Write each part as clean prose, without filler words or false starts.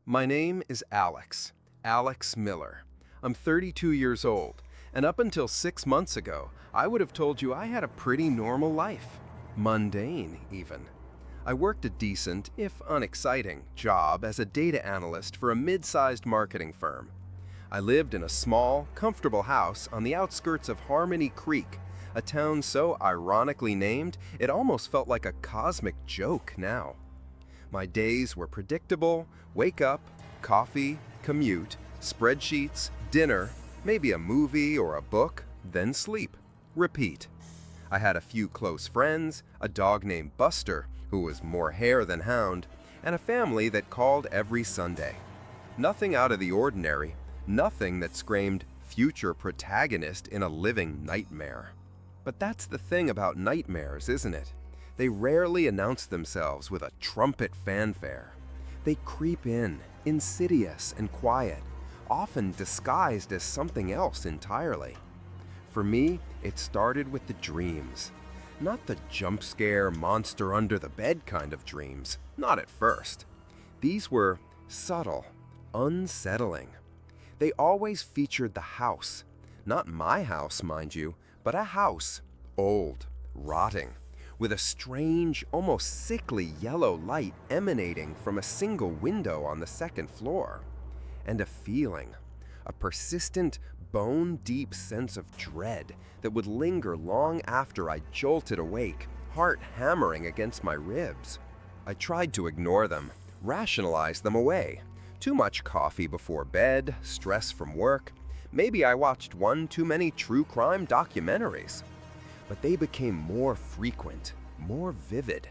My name is Alex Miller. I'm 32 years old, and up until 6 months ago, I would have told you I had a pretty normal life. Mundane, even. I worked a decent, if unexciting, job as a data analyst for a mid-sized marketing firm. I lived in a small, comfortable house on the outskirts of Harmony Creek, a town so ironically named it almost felt like a cosmic joke now. My days were predictable: wake up, coffee, commute, spreadsheets, dinner, maybe a movie or a book, then sleep. Repeat. I had a few close friends, a dog named Buster, who was more hare than hound, and a family that called every Sunday. Nothing out of the ordinary, nothing that screamed future protagonist in a living nightmare. But that's the thing about nightmares, isn't it? They rarely announce themselves with a trumpet fanfare. They creep in, insidious and quiet, often disguised as something else entirely. For me, it started with the dreams. Not the jump scare, monster under the bed kind of dreams, not at first. These were subtle, unsettling. They always featured the house. Not my house, mind you, but a house, old, rotting, with a strange, almost sickly yellow light emanating from a single window on the second floor. And a feeling, a persistent, bone-deep sense of dread that would linger long after I jolted awake, heart hammering against my ribs. I tried to ignore them, rationalize them away. Too much coffee before bed, stress from work. Maybe I watched one too many true crime documentaries. But they became more frequent, more vivid.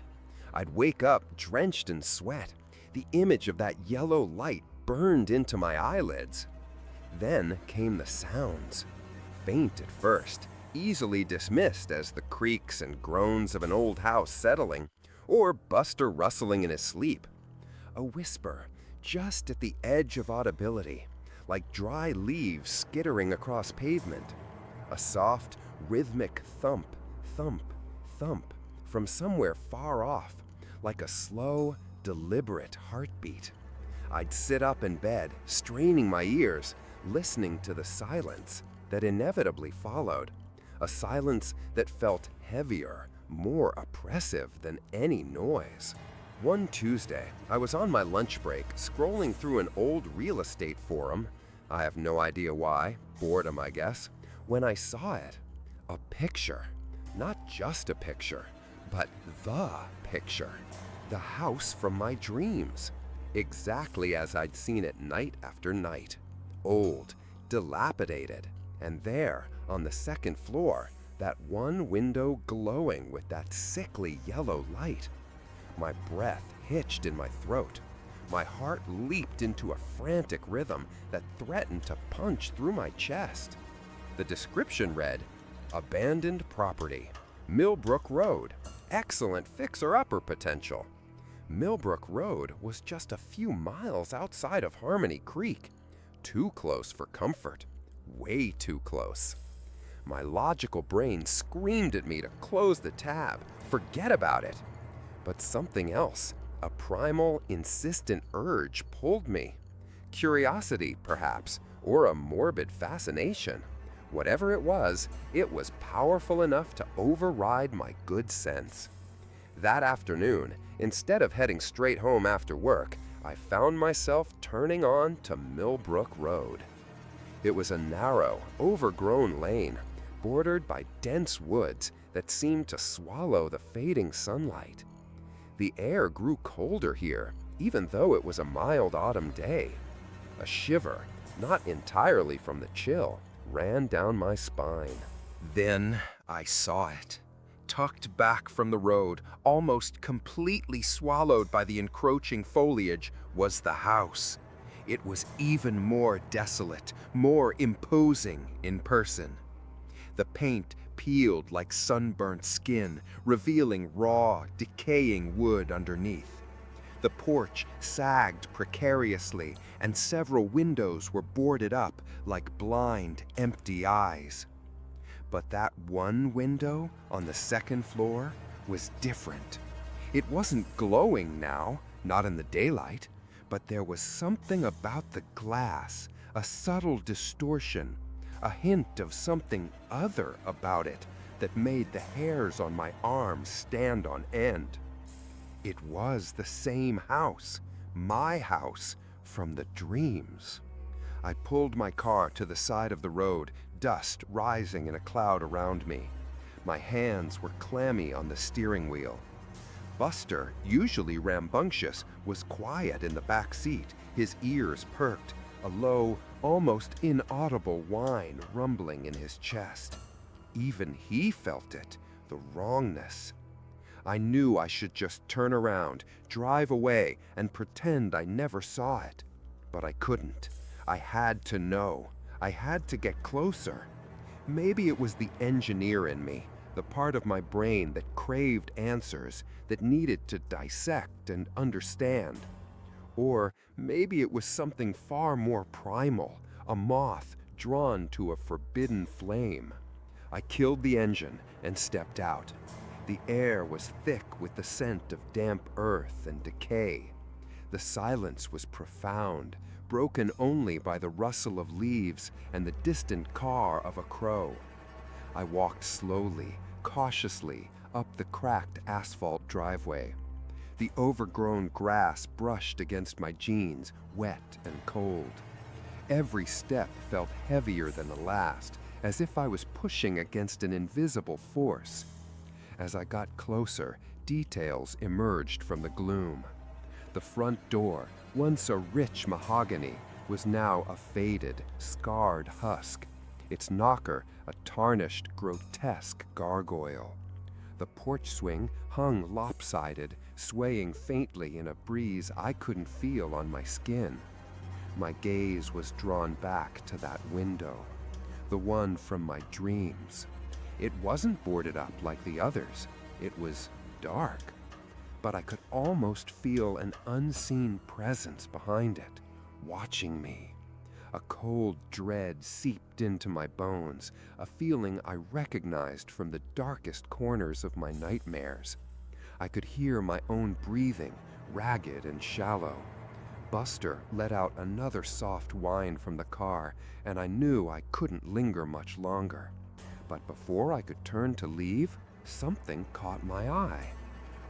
I'd wake up drenched in sweat. The image of that yellow light burned into my eyelids. Then came the sounds. Faint at first, easily dismissed as the creaks and groans of an old house settling, or Buster rustling in his sleep. A whisper, just at the edge of audibility, like dry leaves skittering across pavement. A soft, rhythmic thump, thump, thump from somewhere far off, like a slow, deliberate heartbeat. I'd sit up in bed, straining my ears, listening to the silence that inevitably followed, a silence that felt heavier, more oppressive than any noise. One Tuesday, I was on my lunch break, scrolling through an old real estate forum. I have no idea why, boredom I guess, when I saw it. A picture. Not just a picture, but the picture. The house from my dreams. Exactly as I'd seen it night after night. Old, dilapidated, and there, on the second floor, that one window glowing with that sickly yellow light. My breath hitched in my throat. My heart leaped into a frantic rhythm that threatened to punch through my chest. The description read, "Abandoned property, Millbrook Road, excellent fixer-upper potential." Millbrook Road was just a few miles outside of Harmony Creek. Too close for comfort. Way too close. My logical brain screamed at me to close the tab, forget about it. But something else, a primal, insistent urge pulled me. Curiosity, perhaps, or a morbid fascination. Whatever it was powerful enough to override my good sense. That afternoon, instead of heading straight home after work, I found myself turning on to Millbrook Road. It was a narrow, overgrown lane, bordered by dense woods that seemed to swallow the fading sunlight. The air grew colder here, even though it was a mild autumn day. A shiver, not entirely from the chill, ran down my spine. Then I saw it. Tucked back from the road, almost completely swallowed by the encroaching foliage, was the house. It was even more desolate, more imposing in person. The paint peeled like sunburnt skin, revealing raw, decaying wood underneath. The porch sagged precariously, and several windows were boarded up like blind, empty eyes. But that one window on the second floor was different. It wasn't glowing now, not in the daylight, but there was something about the glass, a subtle distortion, a hint of something other about it that made the hairs on my arms stand on end. It was the same house, my house, from the dreams. I pulled my car to the side of the road, dust rising in a cloud around me. My hands were clammy on the steering wheel. Buster, usually rambunctious, was quiet in the back seat, his ears perked, a low, almost inaudible whine rumbling in his chest. Even he felt it, the wrongness. I knew I should just turn around, drive away, and pretend I never saw it. But I couldn't. I had to know. I had to get closer. Maybe it was the engineer in me, the part of my brain that craved answers, that needed to dissect and understand. Or maybe it was something far more primal, a moth drawn to a forbidden flame. I killed the engine and stepped out. The air was thick with the scent of damp earth and decay. The silence was profound, broken only by the rustle of leaves and the distant caw of a crow. I walked slowly, cautiously, up the cracked asphalt driveway. The overgrown grass brushed against my jeans, wet and cold. Every step felt heavier than the last, as if I was pushing against an invisible force. As I got closer, details emerged from the gloom. The front door, once a rich mahogany, was now a faded, scarred husk, its knocker a tarnished, grotesque gargoyle. The porch swing hung lopsided, swaying faintly in a breeze I couldn't feel on my skin. My gaze was drawn back to that window, the one from my dreams. It wasn't boarded up like the others. It was dark, but I could almost feel an unseen presence behind it, watching me. A cold dread seeped into my bones, a feeling I recognized from the darkest corners of my nightmares. I could hear my own breathing, ragged and shallow. Buster let out another soft whine from the car, and I knew I couldn't linger much longer. But before I could turn to leave, something caught my eye.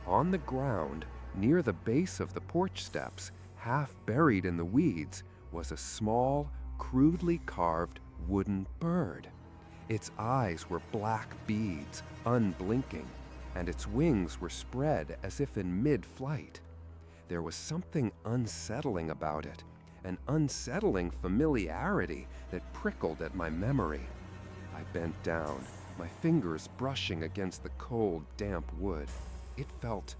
On the ground, near the base of the porch steps, half buried in the weeds, was a small, crudely carved wooden bird. Its eyes were black beads, unblinking, and its wings were spread as if in mid-flight. There was something unsettling about it, an unsettling familiarity that prickled at my memory. I bent down, my fingers brushing against the cold, damp wood. It felt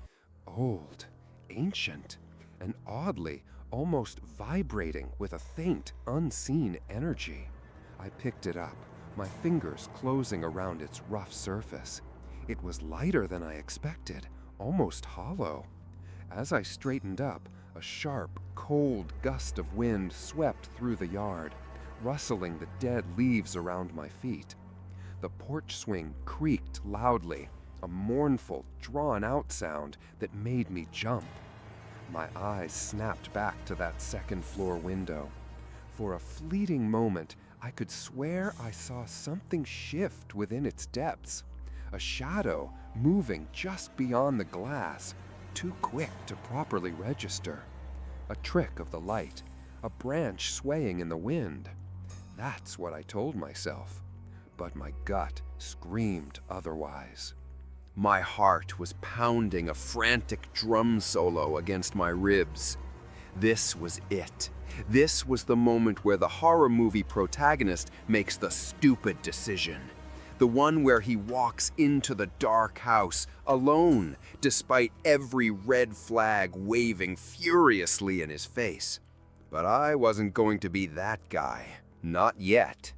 old, ancient, and oddly, almost vibrating with a faint, unseen energy. I picked it up, my fingers closing around its rough surface. It was lighter than I expected, almost hollow. As I straightened up, a sharp, cold gust of wind swept through the yard, rustling the dead leaves around my feet. The porch swing creaked loudly, a mournful, drawn-out sound that made me jump. My eyes snapped back to that second-floor window. For a fleeting moment, I could swear I saw something shift within its depths, a shadow moving just beyond the glass, too quick to properly register. A trick of the light, a branch swaying in the wind. That's what I told myself, but my gut screamed otherwise. My heart was pounding a frantic drum solo against my ribs. This was it. This was the moment where the horror movie protagonist makes the stupid decision. The one where he walks into the dark house alone, despite every red flag waving furiously in his face. But I wasn't going to be that guy. Not yet.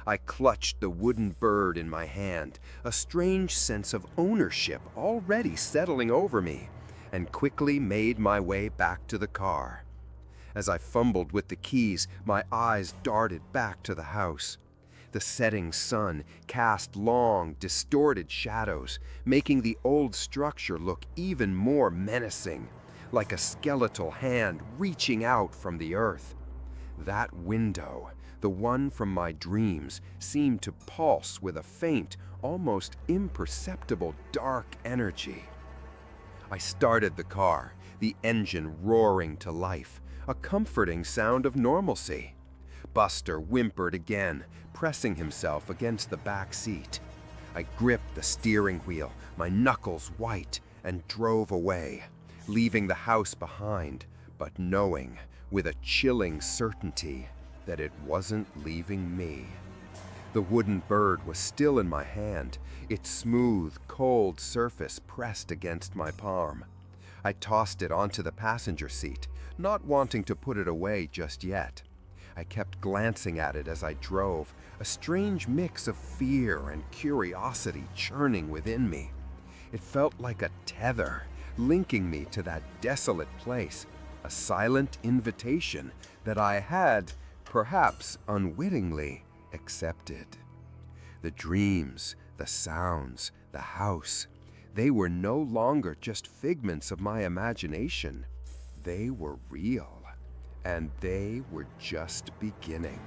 I clutched the wooden bird in my hand, a strange sense of ownership already settling over me, and quickly made my way back to the car. As I fumbled with the keys, my eyes darted back to the house. The setting sun cast long, distorted shadows, making the old structure look even more menacing, like a skeletal hand reaching out from the earth. That window, the one from my dreams, seemed to pulse with a faint, almost imperceptible dark energy. I started the car, the engine roaring to life, a comforting sound of normalcy. Buster whimpered again, pressing himself against the back seat. I gripped the steering wheel, my knuckles white, and drove away, leaving the house behind, but knowing, with a chilling certainty, that it wasn't leaving me. The wooden bird was still in my hand, its smooth, cold surface pressed against my palm. I tossed it onto the passenger seat, not wanting to put it away just yet. I kept glancing at it as I drove, a strange mix of fear and curiosity churning within me. It felt like a tether, linking me to that desolate place, a silent invitation that I had, perhaps unwittingly, accepted. The dreams, the sounds, the house, they were no longer just figments of my imagination. They were real. And they were just beginning.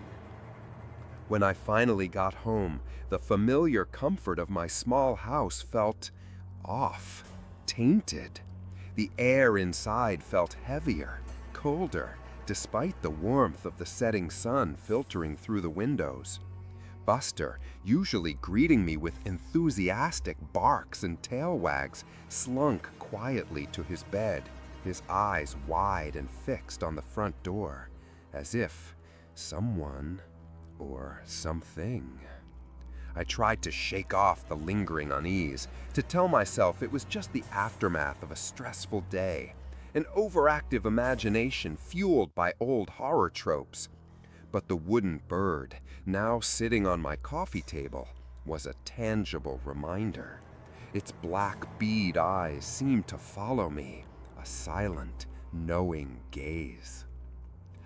When I finally got home, the familiar comfort of my small house felt off, tainted. The air inside felt heavier, colder, despite the warmth of the setting sun filtering through the windows. Buster, usually greeting me with enthusiastic barks and tail wags, slunk quietly to his bed, his eyes wide and fixed on the front door, as if someone or something. I tried to shake off the lingering unease, to tell myself it was just the aftermath of a stressful day, an overactive imagination fueled by old horror tropes. But the wooden bird, now sitting on my coffee table, was a tangible reminder. Its black bead eyes seemed to follow me, a silent, knowing gaze.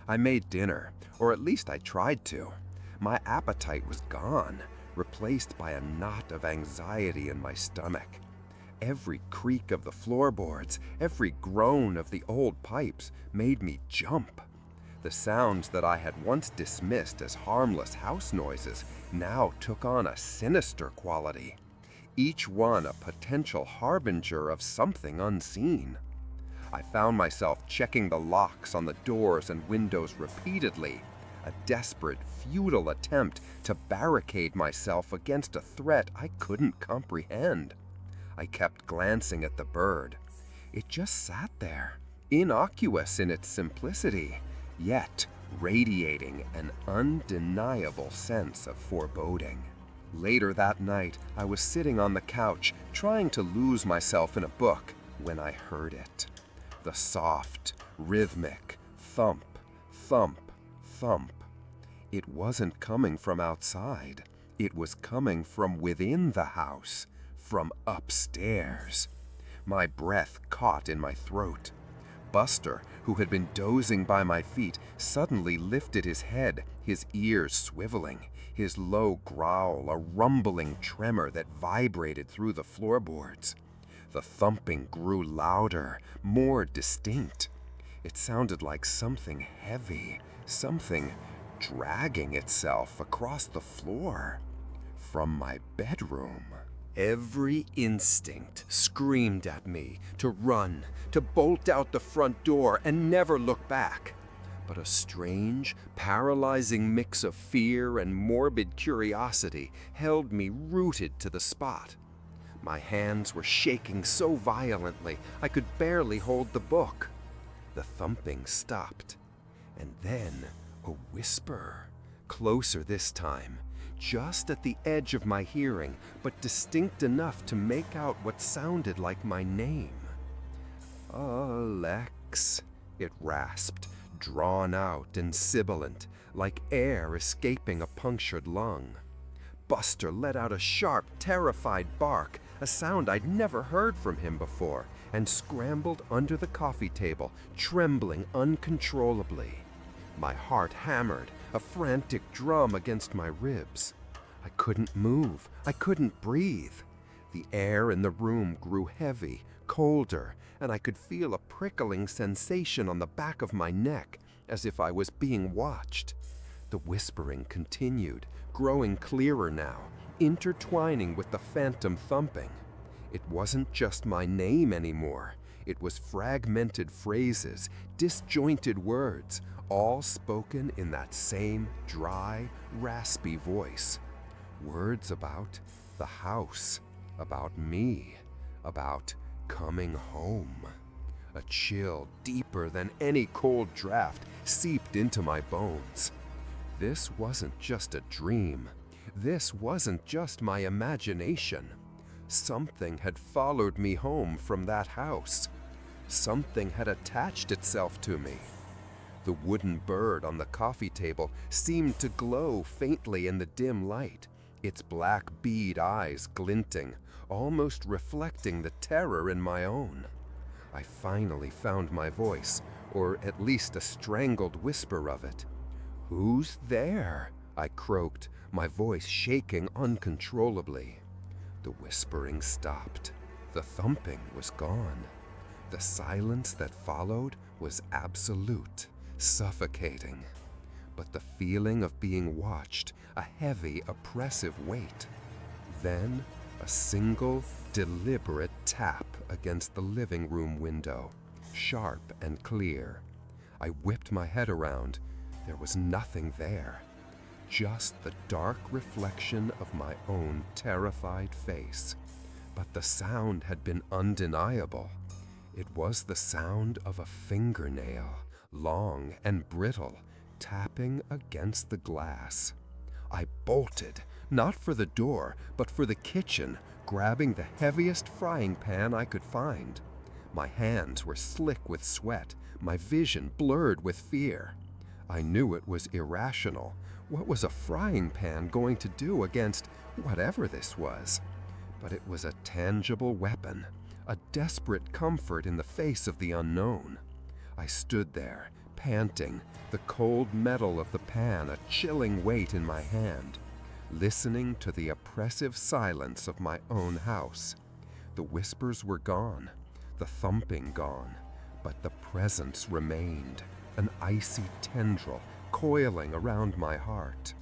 I made dinner, or at least I tried to. My appetite was gone, replaced by a knot of anxiety in my stomach. Every creak of the floorboards, every groan of the old pipes made me jump. The sounds that I had once dismissed as harmless house noises now took on a sinister quality, each one a potential harbinger of something unseen. I found myself checking the locks on the doors and windows repeatedly, a desperate, futile attempt to barricade myself against a threat I couldn't comprehend. I kept glancing at the bird. It just sat there, innocuous in its simplicity, yet radiating an undeniable sense of foreboding. Later that night, I was sitting on the couch, trying to lose myself in a book, when I heard it. The soft, rhythmic thump, thump, thump. It wasn't coming from outside. It was coming from within the house, from upstairs. My breath caught in my throat. Buster, who had been dozing by my feet, suddenly lifted his head, his ears swiveling, his low growl a rumbling tremor that vibrated through the floorboards. The thumping grew louder, more distinct. It sounded like something heavy, something dragging itself across the floor from my bedroom. Every instinct screamed at me to run, to bolt out the front door and never look back. But a strange, paralyzing mix of fear and morbid curiosity held me rooted to the spot. My hands were shaking so violently I could barely hold the book. The thumping stopped, and then a whisper, closer this time, just at the edge of my hearing, but distinct enough to make out what sounded like my name. "Alex," it rasped, drawn out and sibilant, like air escaping a punctured lung. Buster let out a sharp, terrified bark, a sound I'd never heard from him before, and scrambled under the coffee table, trembling uncontrollably. My heart hammered, a frantic drum against my ribs. I couldn't move. I couldn't breathe. The air in the room grew heavy, colder, and I could feel a prickling sensation on the back of my neck, as if I was being watched. The whispering continued, growing clearer now, intertwining with the phantom thumping. It wasn't just my name anymore. It was fragmented phrases, disjointed words, all spoken in that same dry, raspy voice. Words about the house, about me, about coming home. A chill deeper than any cold draft seeped into my bones. This wasn't just a dream. This wasn't just my imagination. Something had followed me home from that house. Something had attached itself to me. The wooden bird on the coffee table seemed to glow faintly in the dim light, its black bead eyes glinting, almost reflecting the terror in my own. I finally found my voice, or at least a strangled whisper of it. "Who's there?" I croaked, my voice shaking uncontrollably. The whispering stopped. The thumping was gone. The silence that followed was absolute, suffocating. But the feeling of being watched, a heavy, oppressive weight. Then, a single, deliberate tap against the living room window, sharp and clear. I whipped my head around. There was nothing there. Just the dark reflection of my own terrified face. But the sound had been undeniable. It was the sound of a fingernail, long and brittle, tapping against the glass. I bolted, not for the door, but for the kitchen, grabbing the heaviest frying pan I could find. My hands were slick with sweat, my vision blurred with fear. I knew it was irrational. What was a frying pan going to do against whatever this was? But it was a tangible weapon, a desperate comfort in the face of the unknown. I stood there, panting, the cold metal of the pan a chilling weight in my hand, listening to the oppressive silence of my own house. The whispers were gone, the thumping gone, but the presence remained, an icy tendril coiling around my heart.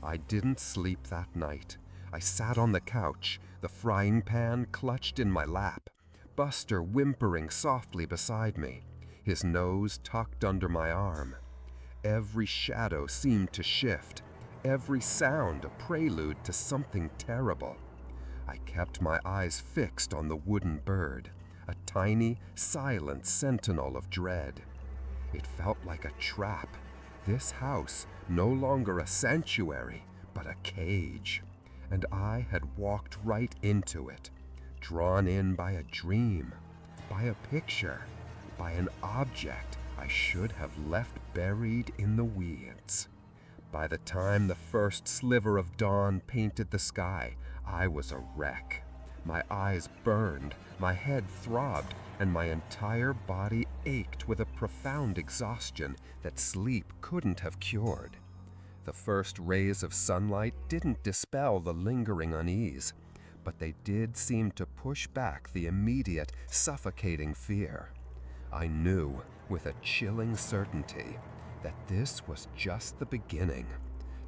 I didn't sleep that night. I sat on the couch, the frying pan clutched in my lap, Buster whimpering softly beside me, his nose tucked under my arm. Every shadow seemed to shift, every sound a prelude to something terrible. I kept my eyes fixed on the wooden bird, a tiny, silent sentinel of dread. It felt like a trap. This house, no longer a sanctuary, but a cage. And I had walked right into it, drawn in by a dream, by a picture, by an object I should have left buried in the weeds. By the time the first sliver of dawn painted the sky, I was a wreck. My eyes burned, my head throbbed, and my entire body ached with a profound exhaustion that sleep couldn't have cured. The first rays of sunlight didn't dispel the lingering unease, but they did seem to push back the immediate, suffocating fear. I knew, with a chilling certainty, that this was just the beginning.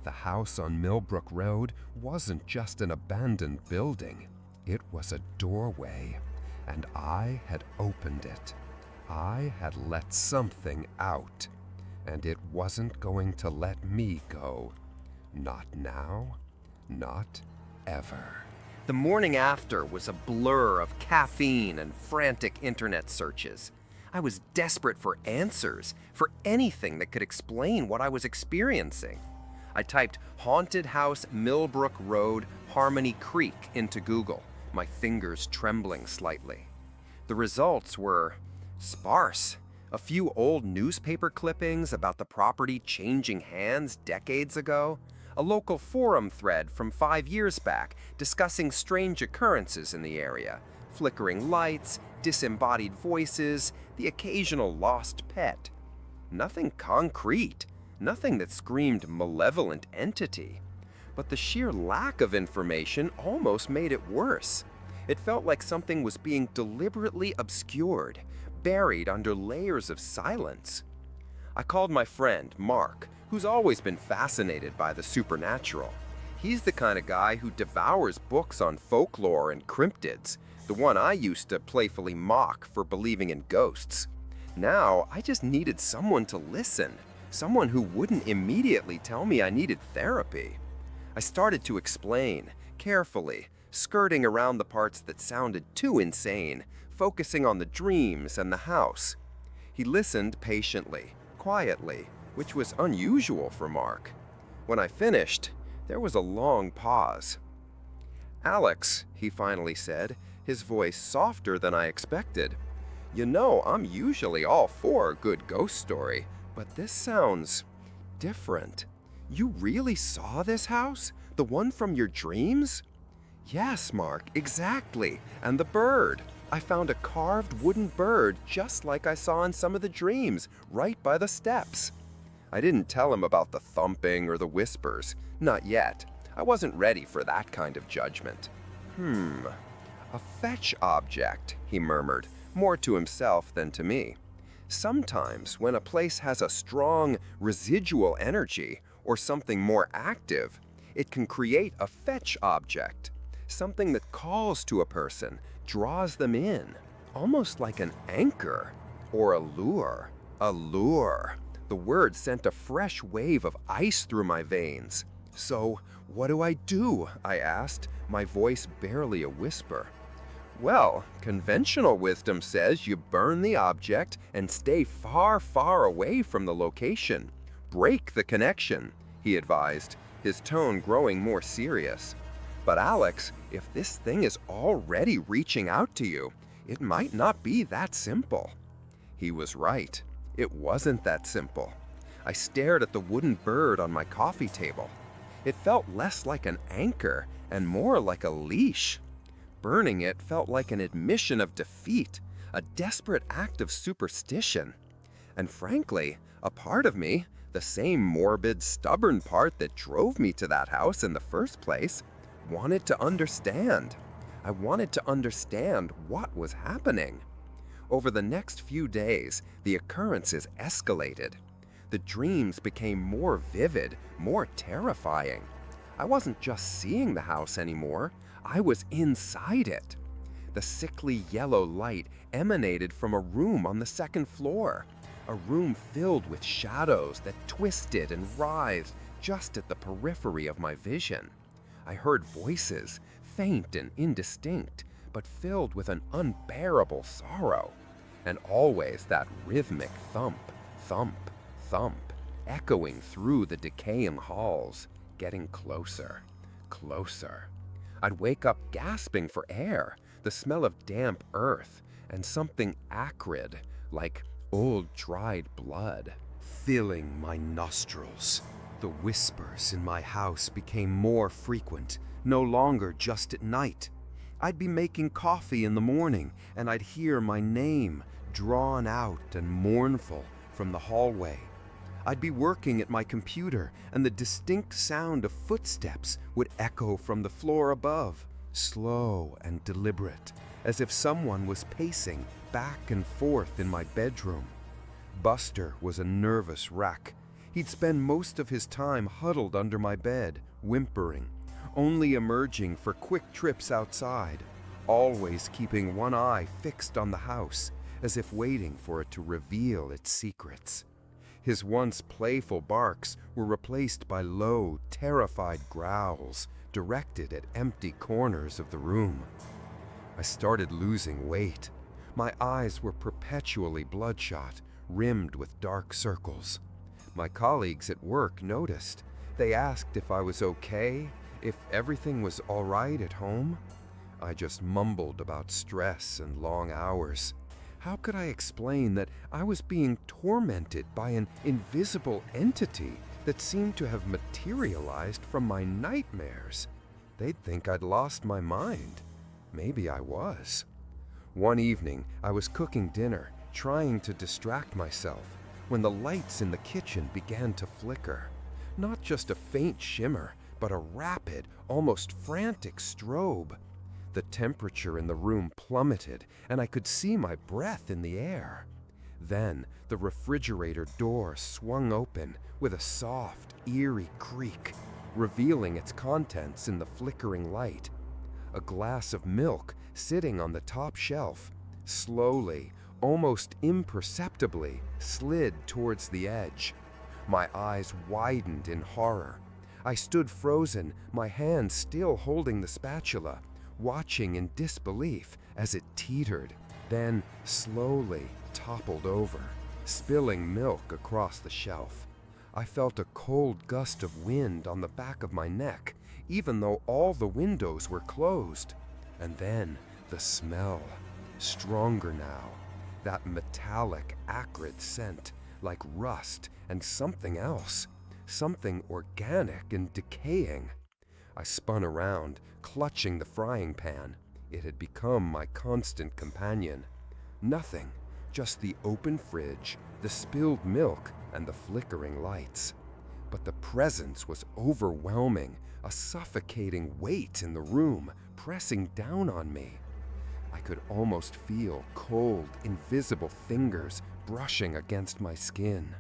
The house on Millbrook Road wasn't just an abandoned building. It was a doorway, and I had opened it. I had let something out, and it wasn't going to let me go. Not now, not ever. The morning after was a blur of caffeine and frantic internet searches. I was desperate for answers, for anything that could explain what I was experiencing. I typed Haunted House Millbrook Road, Harmony Creek into Google, my fingers trembling slightly. The results were sparse. A few old newspaper clippings about the property changing hands decades ago, a local forum thread from 5 years back discussing strange occurrences in the area, flickering lights, disembodied voices, the occasional lost pet. Nothing concrete, nothing that screamed malevolent entity. But the sheer lack of information almost made it worse. It felt like something was being deliberately obscured, buried under layers of silence. I called my friend, Mark, who's always been fascinated by the supernatural. He's the kind of guy who devours books on folklore and cryptids, the one I used to playfully mock for believing in ghosts. Now, I just needed someone to listen, someone who wouldn't immediately tell me I needed therapy. I started to explain, carefully, skirting around the parts that sounded too insane, focusing on the dreams and the house. He listened patiently, quietly, which was unusual for Mark. When I finished, there was a long pause. "Alex," he finally said, his voice softer than I expected. "You know, I'm usually all for a good ghost story, but this sounds different. You really saw this house? The one from your dreams?" "Yes, Mark, exactly. And the bird. I found a carved wooden bird just like I saw in some of the dreams, right by the steps." I didn't tell him about the thumping or the whispers. Not yet. I wasn't ready for that kind of judgment. A fetch object," he murmured, more to himself than to me. "Sometimes when a place has a strong residual energy or something more active, it can create a fetch object, something that calls to a person, draws them in, almost like an anchor or a lure. A lure. The word sent a fresh wave of ice through my veins. "So, what do I do?" I asked, my voice barely a whisper. "Well, conventional wisdom says you burn the object and stay far, far away from the location. Break the connection," he advised, his tone growing more serious. "But Alex, if this thing is already reaching out to you, it might not be that simple." He was right. It wasn't that simple. I stared at the wooden bird on my coffee table. It felt less like an anchor and more like a leash. Burning it felt like an admission of defeat, a desperate act of superstition. And frankly, a part of me, the same morbid, stubborn part that drove me to that house in the first place, wanted to understand. I wanted to understand what was happening. Over the next few days, the occurrences escalated. The dreams became more vivid, more terrifying. I wasn't just seeing the house anymore, I was inside it. The sickly yellow light emanated from a room on the second floor, a room filled with shadows that twisted and writhed just at the periphery of my vision. I heard voices, faint and indistinct, but filled with an unbearable sorrow. And always that rhythmic thump, thump, thump, echoing through the decaying halls, getting closer, closer. I'd wake up gasping for air, the smell of damp earth, and something acrid, like old dried blood, filling my nostrils. The whispers in my house became more frequent, no longer just at night. I'd be making coffee in the morning, and I'd hear my name drawn out and mournful from the hallway. I'd be working at my computer, and the distinct sound of footsteps would echo from the floor above, slow and deliberate, as if someone was pacing back and forth in my bedroom. Buster was a nervous wreck. He'd spend most of his time huddled under my bed, whimpering, only emerging for quick trips outside, always keeping one eye fixed on the house, as if waiting for it to reveal its secrets. His once playful barks were replaced by low, terrified growls directed at empty corners of the room. I started losing weight. My eyes were perpetually bloodshot, rimmed with dark circles. My colleagues at work noticed. They asked if I was okay, if everything was all right at home. I just mumbled about stress and long hours. How could I explain that I was being tormented by an invisible entity that seemed to have materialized from my nightmares? They'd think I'd lost my mind. Maybe I was. One evening, I was cooking dinner, trying to distract myself, when the lights in the kitchen began to flicker. Not just a faint shimmer, but a rapid, almost frantic strobe. The temperature in the room plummeted, and I could see my breath in the air. Then the refrigerator door swung open with a soft, eerie creak, revealing its contents in the flickering light. A glass of milk sitting on the top shelf, slowly, almost imperceptibly, slid towards the edge. My eyes widened in horror. I stood frozen, my hand still holding the spatula, watching in disbelief as it teetered, then slowly toppled over, spilling milk across the shelf. I felt a cold gust of wind on the back of my neck, even though all the windows were closed. And then the smell, stronger now, that metallic, acrid scent, like rust and something else, something organic and decaying. I spun around, clutching the frying pan. It had become my constant companion. Nothing, just the open fridge, the spilled milk, and the flickering lights. But the presence was overwhelming, a suffocating weight in the room, pressing down on me. I could almost feel cold, invisible fingers brushing against my skin.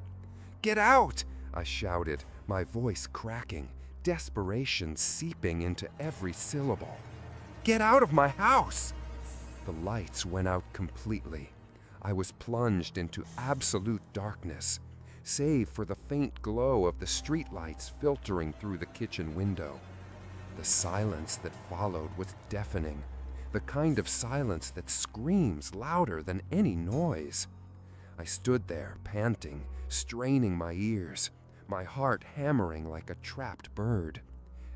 "Get out!" I shouted, my voice cracking, desperation seeping into every syllable. "Get out of my house!" The lights went out completely. I was plunged into absolute darkness, save for the faint glow of the streetlights filtering through the kitchen window. The silence that followed was deafening, the kind of silence that screams louder than any noise. I stood there, panting, straining my ears, my heart hammering like a trapped bird.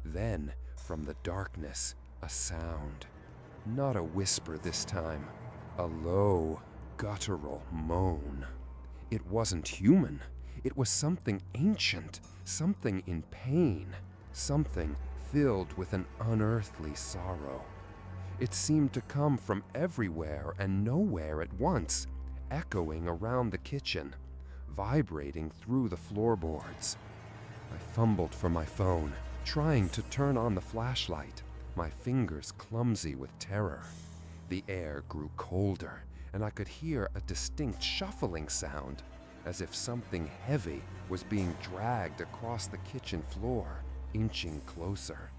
Then, from the darkness, a sound. Not a whisper this time, a low, guttural moan. It wasn't human. It was something ancient, something in pain, something filled with an unearthly sorrow. It seemed to come from everywhere and nowhere at once, echoing around the kitchen, vibrating through the floorboards. I fumbled for my phone, trying to turn on the flashlight, my fingers clumsy with terror. The air grew colder, and I could hear a distinct shuffling sound, as if something heavy was being dragged across the kitchen floor, inching closer.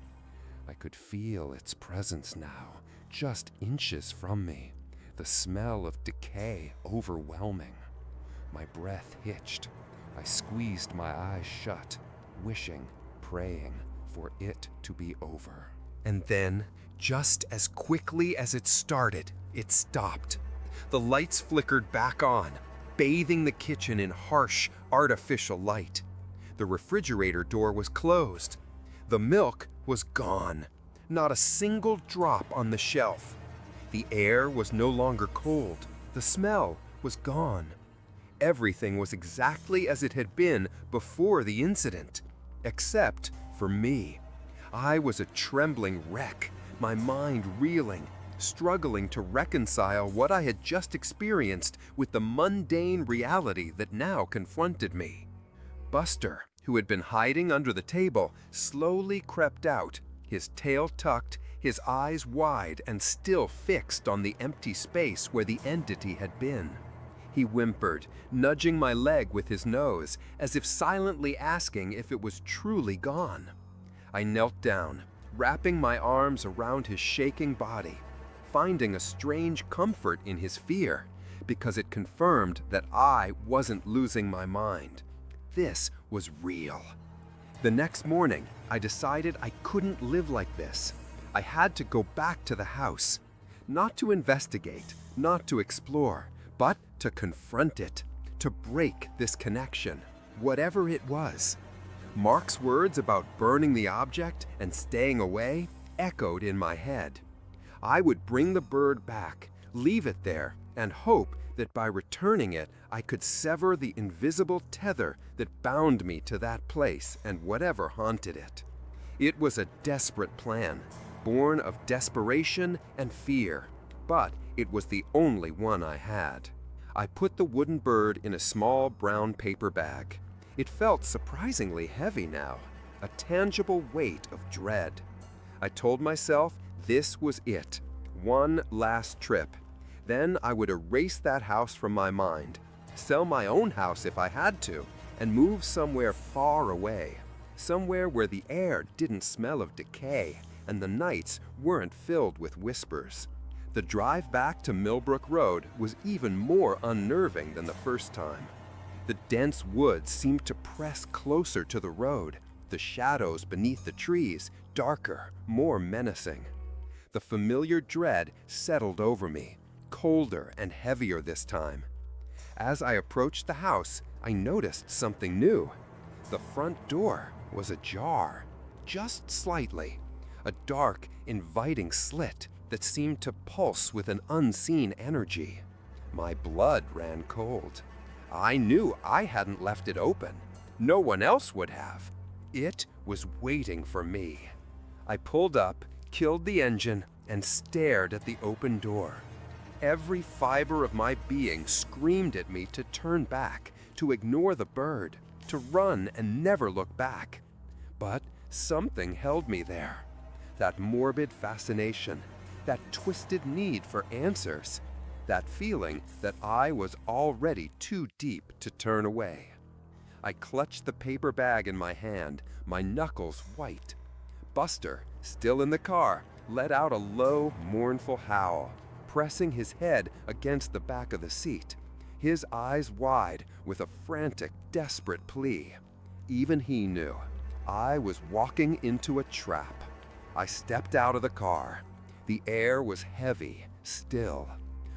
I could feel its presence now, just inches from me, the smell of decay overwhelming. My breath hitched. I squeezed my eyes shut, wishing, praying for it to be over. And then, just as quickly as it started, it stopped. The lights flickered back on, bathing the kitchen in harsh, artificial light. The refrigerator door was closed. The milk was gone. Not a single drop on the shelf. The air was no longer cold. The smell was gone. Everything was exactly as it had been before the incident, except for me. I was a trembling wreck, my mind reeling, struggling to reconcile what I had just experienced with the mundane reality that now confronted me. Buster, who had been hiding under the table, slowly crept out, his tail tucked, his eyes wide and still fixed on the empty space where the entity had been. He whimpered, nudging my leg with his nose, as if silently asking if it was truly gone. I knelt down, wrapping my arms around his shaking body, finding a strange comfort in his fear, because it confirmed that I wasn't losing my mind. This was real. The next morning, I decided I couldn't live like this. I had to go back to the house, not to investigate, not to explore, but to confront it, to break this connection, whatever it was. Mark's words about burning the object and staying away echoed in my head. I would bring the bird back, leave it there, and hope that by returning it, I could sever the invisible tether that bound me to that place and whatever haunted it. It was a desperate plan, born of desperation and fear, but it was the only one I had. I put the wooden bird in a small brown paper bag. It felt surprisingly heavy now, a tangible weight of dread. I told myself this was it, One last trip. Then I would erase that house from my mind, sell my own house if I had to, and move somewhere far away. Somewhere where the air didn't smell of decay and the nights weren't filled with whispers. The drive back to Millbrook Road was even more unnerving than the first time. The dense woods seemed to press closer to the road, the shadows beneath the trees darker, more menacing. The familiar dread settled over me, colder and heavier this time. As I approached the house, I noticed something new. The front door was ajar, just slightly, a dark, inviting slit that seemed to pulse with an unseen energy. My blood ran cold. I knew I hadn't left it open. No one else would have. It was waiting for me. I pulled up, killed the engine, and stared at the open door. Every fiber of my being screamed at me to turn back, to ignore the bird, to run and never look back. But something held me there. That morbid fascination, that twisted need for answers, that feeling that I was already too deep to turn away. I clutched the paper bag in my hand, my knuckles white. Buster, still in the car, let out a low, mournful howl, pressing his head against the back of the seat, his eyes wide with a frantic, desperate plea. Even he knew I was walking into a trap. I stepped out of the car. The air was heavy, still.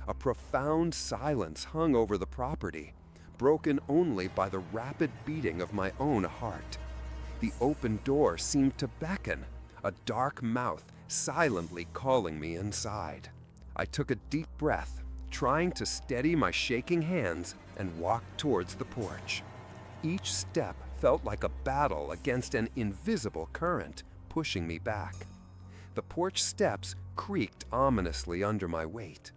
A profound silence hung over the property, broken only by the rapid beating of my own heart. The open door seemed to beckon, a dark mouth silently calling me inside. I took a deep breath, trying to steady my shaking hands, and walked towards the porch. Each step felt like a battle against an invisible current, pushing me back. The porch steps creaked ominously under my weight.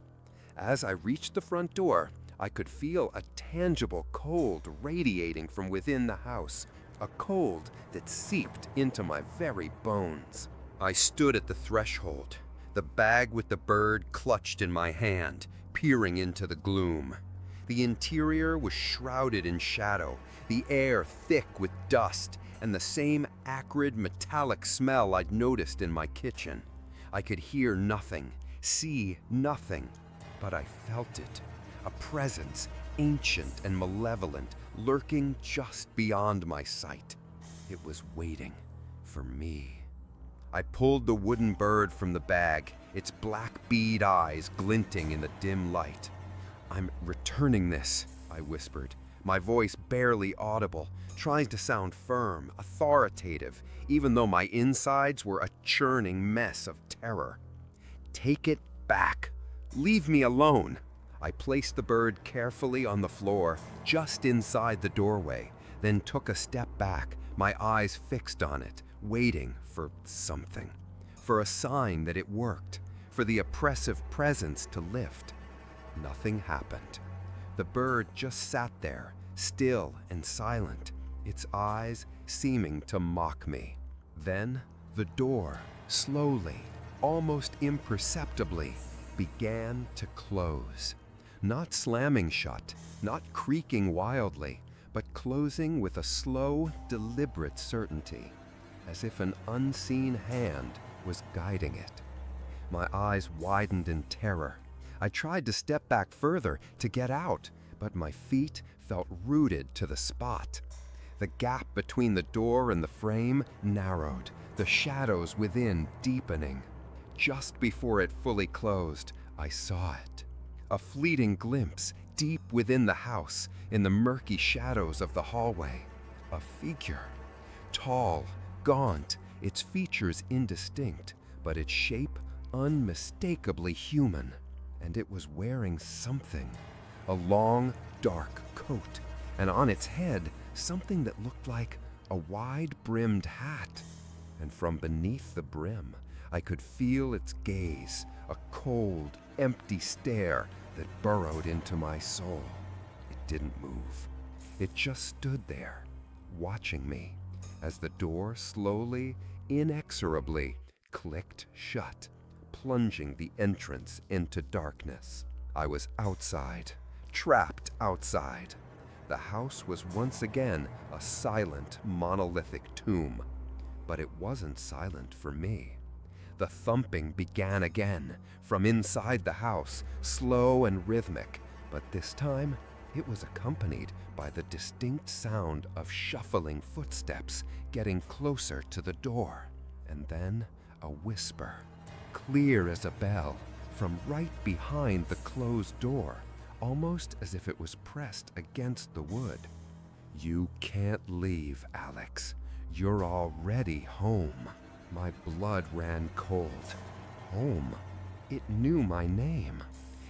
As I reached the front door, I could feel a tangible cold radiating from within the house, a cold that seeped into my very bones. I stood at the threshold, the bag with the bird clutched in my hand, peering into the gloom. The interior was shrouded in shadow, the air thick with dust, and the same acrid metallic smell I'd noticed in my kitchen. I could hear nothing, see nothing, but I felt it. A presence, ancient and malevolent, lurking just beyond my sight. It was waiting for me. I pulled the wooden bird from the bag, its black bead eyes glinting in the dim light. "I'm returning this," I whispered, my voice barely audible, trying to sound firm, authoritative, even though my insides were a churning mess of terror. "Take it back. Leave me alone." I placed the bird carefully on the floor, just inside the doorway, then took a step back, my eyes fixed on it, waiting for something, for a sign that it worked, for the oppressive presence to lift. Nothing happened. The bird just sat there, still and silent, its eyes seeming to mock me. Then the door, slowly, almost imperceptibly, began to close. Not slamming shut, not creaking wildly, but closing with a slow, deliberate certainty, as if an unseen hand was guiding it. My eyes widened in terror. I tried to step back further, to get out, but my feet felt rooted to the spot. The gap between the door and the frame narrowed, the shadows within deepening. Just before it fully closed, I saw it. A fleeting glimpse, deep within the house, in the murky shadows of the hallway. A figure. Tall, gaunt, its features indistinct, but its shape unmistakably human. And it was wearing something. A long, dark coat, and on its head, something that looked like a wide-brimmed hat. And from beneath the brim, I could feel its gaze, a cold, empty stare that burrowed into my soul. It didn't move. It just stood there, watching me, as the door slowly, inexorably clicked shut, plunging the entrance into darkness. I was outside, trapped outside. The house was once again a silent, monolithic tomb. But it wasn't silent for me. The thumping began again, from inside the house, slow and rhythmic, but this time it was accompanied by the distinct sound of shuffling footsteps getting closer to the door, and then a whisper, clear as a bell, from right behind the closed door, almost as if it was pressed against the wood. "You can't leave, Alex. You're already home." My blood ran cold. Home. It knew my name.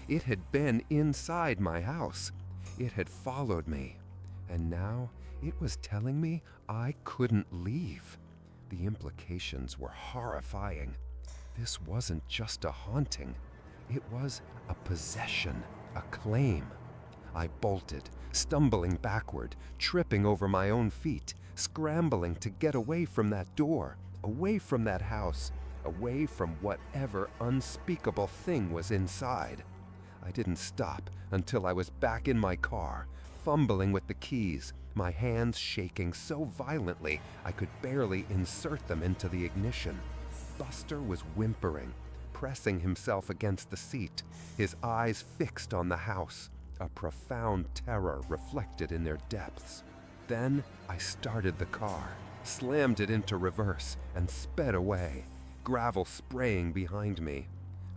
It had been inside my house. It had followed me. And now it was telling me I couldn't leave. The implications were horrifying. This wasn't just a haunting. It was a possession, a claim. I bolted, stumbling backward, tripping over my own feet, scrambling to get away from that door, away from that house, away from whatever unspeakable thing was inside. I didn't stop until I was back in my car, fumbling with the keys, my hands shaking so violently I could barely insert them into the ignition. Buster was whimpering, pressing himself against the seat, his eyes fixed on the house, a profound terror reflected in their depths. Then I started the car, slammed it into reverse, and sped away, gravel spraying behind me.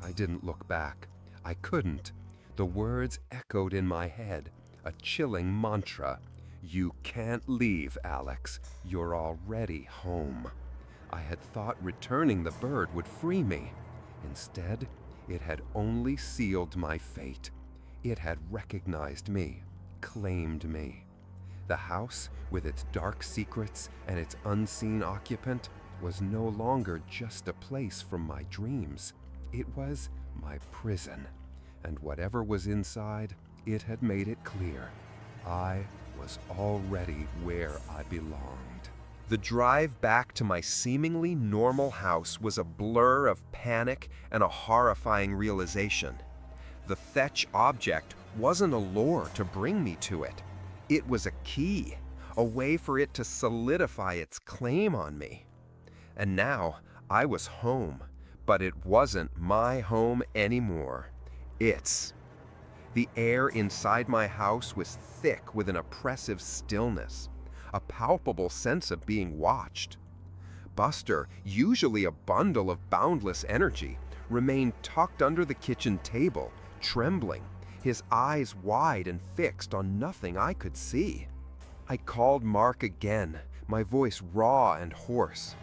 I didn't look back. I couldn't. The words echoed in my head, a chilling mantra. "You can't leave, Alex. You're already home." I had thought returning the bird would free me. Instead, it had only sealed my fate. It had recognized me, claimed me. The house, with its dark secrets and its unseen occupant, was no longer just a place from my dreams. It was my prison, and whatever was inside, it had made it clear. I was already where I belonged. The drive back to my seemingly normal house was a blur of panic and a horrifying realization. The fetch object wasn't a lure to bring me to it. It was a key, a way for it to solidify its claim on me. And now I was home, but it wasn't my home anymore. Its. The air inside my house was thick with an oppressive stillness, a palpable sense of being watched. Buster, usually a bundle of boundless energy, remained tucked under the kitchen table, trembling, his eyes wide and fixed on nothing I could see. I called Mark again, my voice raw and hoarse.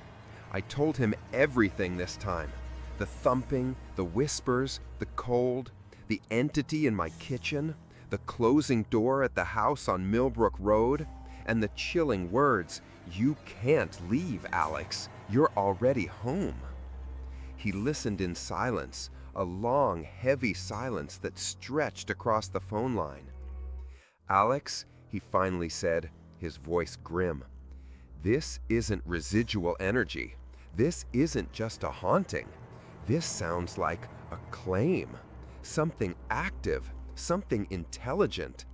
I told him everything this time. The thumping, the whispers, the cold, the entity in my kitchen, the closing door at the house on Millbrook Road, and the chilling words, "You can't leave, Alex. You're already home." He listened in silence, a long, heavy silence that stretched across the phone line. "Alex," he finally said, his voice grim, "this isn't residual energy. This isn't just a haunting. This sounds like a claim, something active, something intelligent.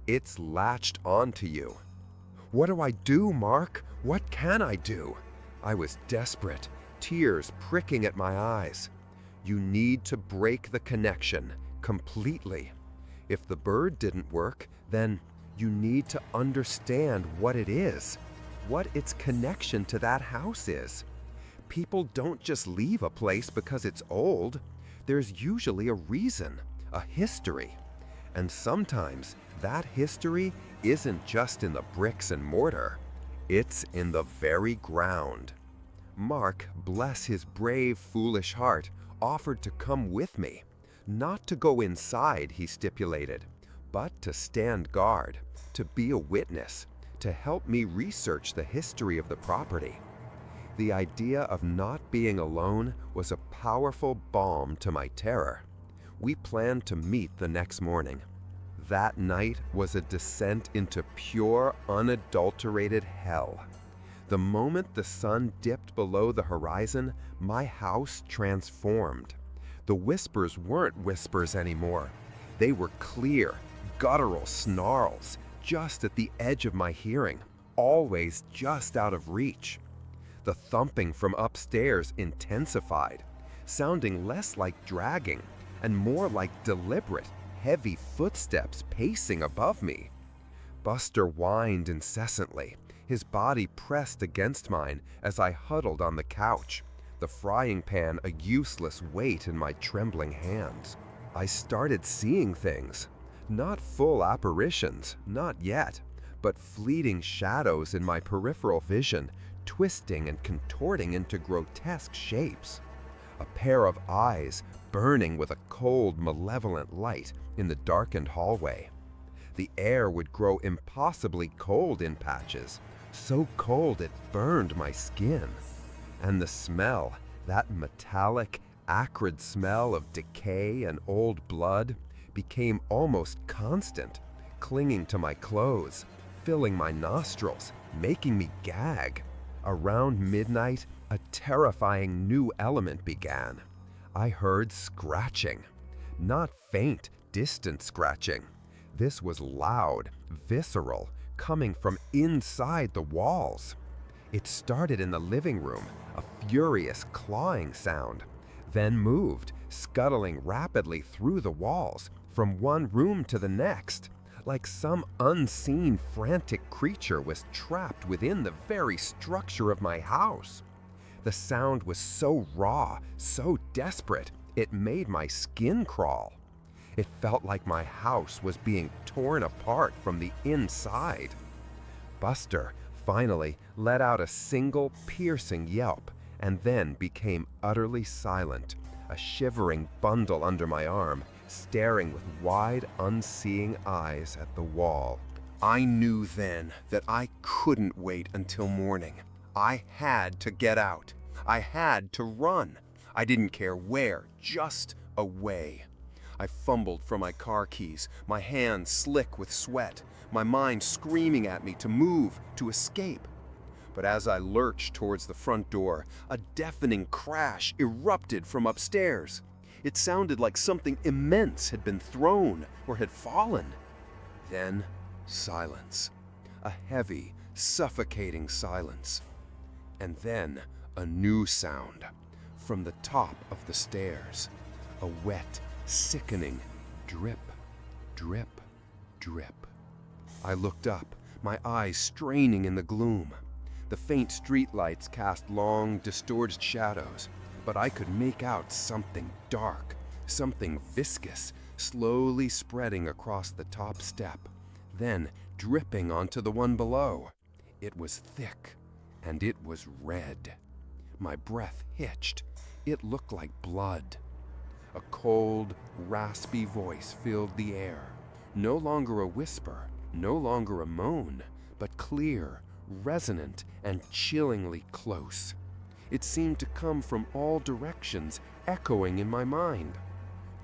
It's latched onto you." "What do I do, Mark? What can I do?" I was desperate, tears pricking at my eyes. "You need to break the connection completely. If the bird didn't work, then you need to understand what it is, what its connection to that house is. People don't just leave a place because it's old. There's usually a reason, a history. And sometimes that history isn't just in the bricks and mortar. It's in the very ground." Mark, bless his brave, foolish heart, offered to come with me. Not to go inside, he stipulated, but to stand guard, to be a witness, to help me research the history of the property. The idea of not being alone was a powerful balm to my terror. We planned to meet the next morning. That night was a descent into pure, unadulterated hell. The moment the sun dipped below the horizon, my house transformed. The whispers weren't whispers anymore. They were clear, guttural snarls, just at the edge of my hearing, always just out of reach. The thumping from upstairs intensified, sounding less like dragging and more like deliberate, heavy footsteps pacing above me. Buster whined incessantly, his body pressed against mine as I huddled on the couch, the frying pan a useless weight in my trembling hands. I started seeing things. Not full apparitions, not yet, but fleeting shadows in my peripheral vision, twisting and contorting into grotesque shapes. A pair of eyes burning with a cold, malevolent light in the darkened hallway. The air would grow impossibly cold in patches, so cold it burned my skin. And the smell, that metallic, acrid smell of decay and old blood, became almost constant, clinging to my clothes, filling my nostrils, making me gag. Around midnight, a terrifying new element began. I heard scratching. Not faint, distant scratching. This was loud, visceral, coming from inside the walls. It started in the living room, a furious clawing sound, then moved, scuttling rapidly through the walls, from one room to the next, like some unseen frantic creature was trapped within the very structure of my house. The sound was so raw, so desperate, it made my skin crawl. It felt like my house was being torn apart from the inside. Buster finally let out a single piercing yelp and then became utterly silent, a shivering bundle under my arm, staring with wide, unseeing eyes at the wall. I knew then that I couldn't wait until morning. I had to get out. I had to run. I didn't care where, just away. I fumbled for my car keys, my hands slick with sweat, my mind screaming at me to move, to escape. But as I lurched towards the front door, a deafening crash erupted from upstairs. It sounded like something immense had been thrown or had fallen. Then, silence. A heavy, suffocating silence. And then, a new sound. From the top of the stairs. A wet, sickening drip, drip, drip. I looked up, my eyes straining in the gloom. The faint streetlights cast long, distorted shadows, but I could make out something dark, something viscous, slowly spreading across the top step, then dripping onto the one below. It was thick, and it was red. My breath hitched. It looked like blood. A cold, raspy voice filled the air. No longer a whisper, no longer a moan, but clear, resonant, and chillingly close. It seemed to come from all directions, echoing in my mind.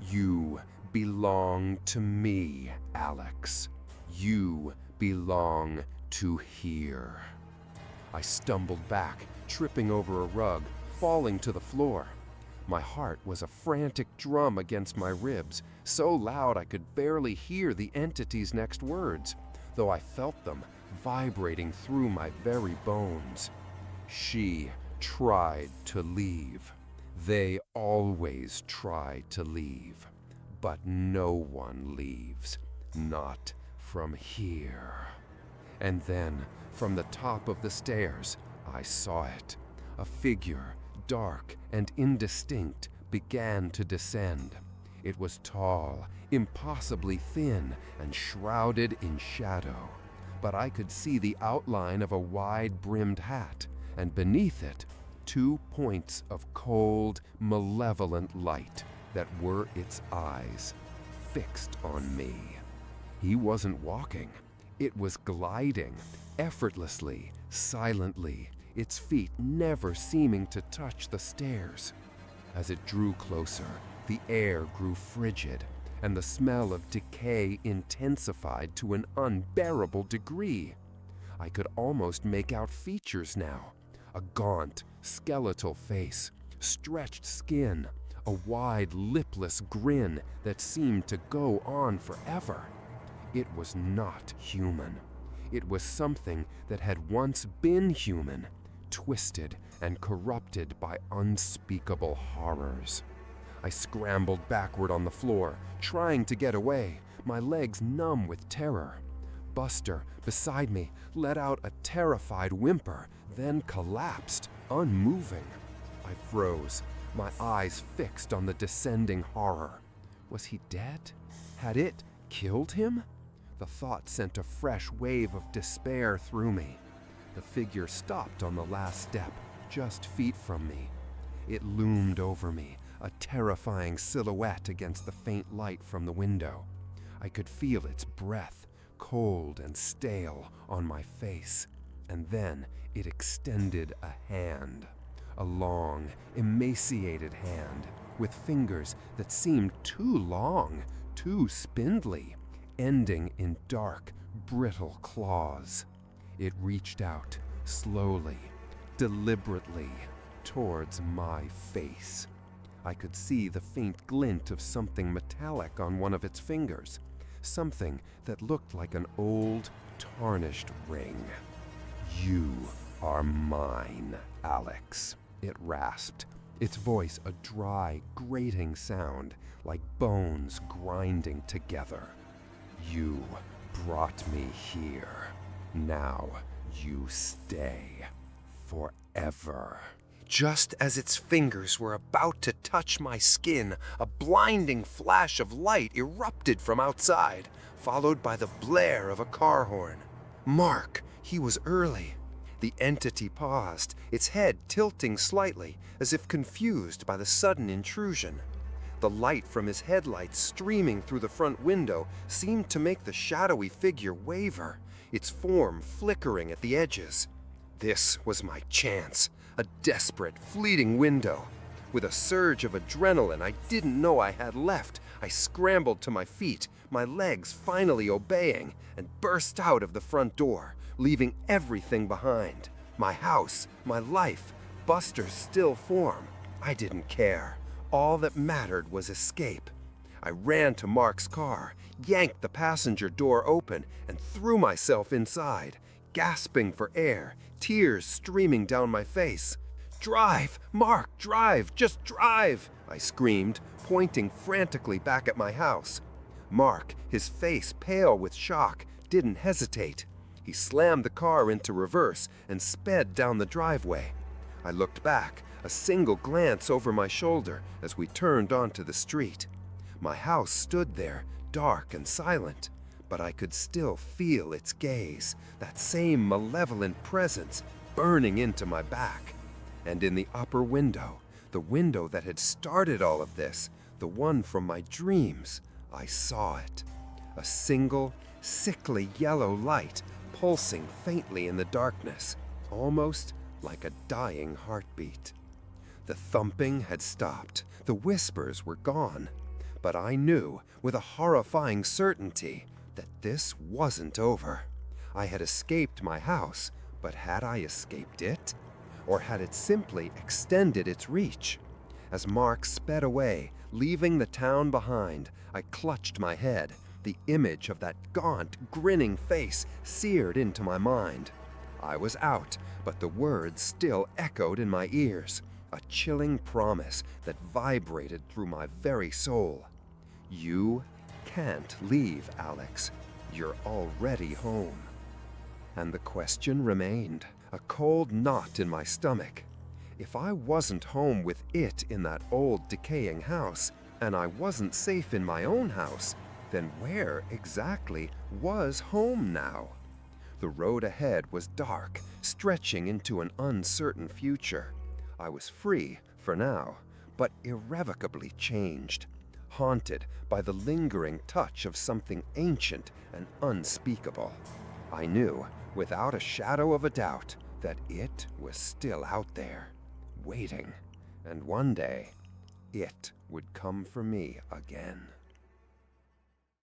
You belong to me, Alex. You belong to here. I stumbled back, tripping over a rug, falling to the floor. My heart was a frantic drum against my ribs, so loud I could barely hear the entity's next words, though I felt them vibrating through my very bones. She tried to leave. They always try to leave. But no one leaves. Not from here. And then, from the top of the stairs, I saw it. A figure, dark and indistinct, began to descend. It was tall, impossibly thin, and shrouded in shadow. But I could see the outline of a wide-brimmed hat, and beneath it, 2 points of cold, malevolent light that were its eyes, fixed on me. He wasn't walking. It was gliding, effortlessly, silently, its feet never seeming to touch the stairs. As it drew closer, the air grew frigid, and the smell of decay intensified to an unbearable degree. I could almost make out features now. A gaunt, skeletal face, stretched skin, a wide, lipless grin that seemed to go on forever. It was not human. It was something that had once been human, twisted and corrupted by unspeakable horrors. I scrambled backward on the floor, trying to get away, my legs numb with terror. Buster, beside me, let out a terrified whimper, then collapsed, unmoving. I froze, my eyes fixed on the descending horror. Was he dead? Had it killed him? The thought sent a fresh wave of despair through me. The figure stopped on the last step, just feet from me. It loomed over me, a terrifying silhouette against the faint light from the window. I could feel its breath, cold and stale, on my face. And then it extended a hand. A long, emaciated hand, with fingers that seemed too long, too spindly, ending in dark, brittle claws. It reached out, slowly, deliberately, towards my face. I could see the faint glint of something metallic on one of its fingers, something that looked like an old, tarnished ring. "You are mine, Alex," it rasped, its voice a dry, grating sound like bones grinding together. "You brought me here. Now you stay forever." Just as its fingers were about to touch my skin, a blinding flash of light erupted from outside, followed by the blare of a car horn. Mark, he was early. The entity paused, its head tilting slightly, as if confused by the sudden intrusion. The light from his headlights streaming through the front window seemed to make the shadowy figure waver, its form flickering at the edges. This was my chance. A desperate, fleeting window. With a surge of adrenaline I didn't know I had left, I scrambled to my feet, my legs finally obeying, and burst out of the front door, leaving everything behind. My house, my life, Buster's still form. I didn't care. All that mattered was escape. I ran to Mark's car, yanked the passenger door open, and threw myself inside, gasping for air, tears streaming down my face. "Drive! Mark, drive! Just drive!" I screamed, pointing frantically back at my house. Mark, his face pale with shock, didn't hesitate. He slammed the car into reverse and sped down the driveway. I looked back, a single glance over my shoulder as we turned onto the street. My house stood there, dark and silent, but I could still feel its gaze, that same malevolent presence burning into my back. And in the upper window, the window that had started all of this, the one from my dreams, I saw it. A single, sickly yellow light pulsing faintly in the darkness, almost like a dying heartbeat. The thumping had stopped, the whispers were gone, but I knew with a horrifying certainty that this wasn't over. I had escaped my house, but had I escaped it? Or had it simply extended its reach? As Mark sped away, leaving the town behind, I clutched my head, the image of that gaunt, grinning face seared into my mind. I was out, but the words still echoed in my ears, a chilling promise that vibrated through my very soul. "You can't leave, Alex. You're already home." And the question remained, a cold knot in my stomach. If I wasn't home with it in that old decaying house, and I wasn't safe in my own house, then where exactly was home now? The road ahead was dark, stretching into an uncertain future. I was free for now, but irrevocably changed, haunted by the lingering touch of something ancient and unspeakable. I knew, without a shadow of a doubt, that it was still out there, waiting, and one day, it would come for me again.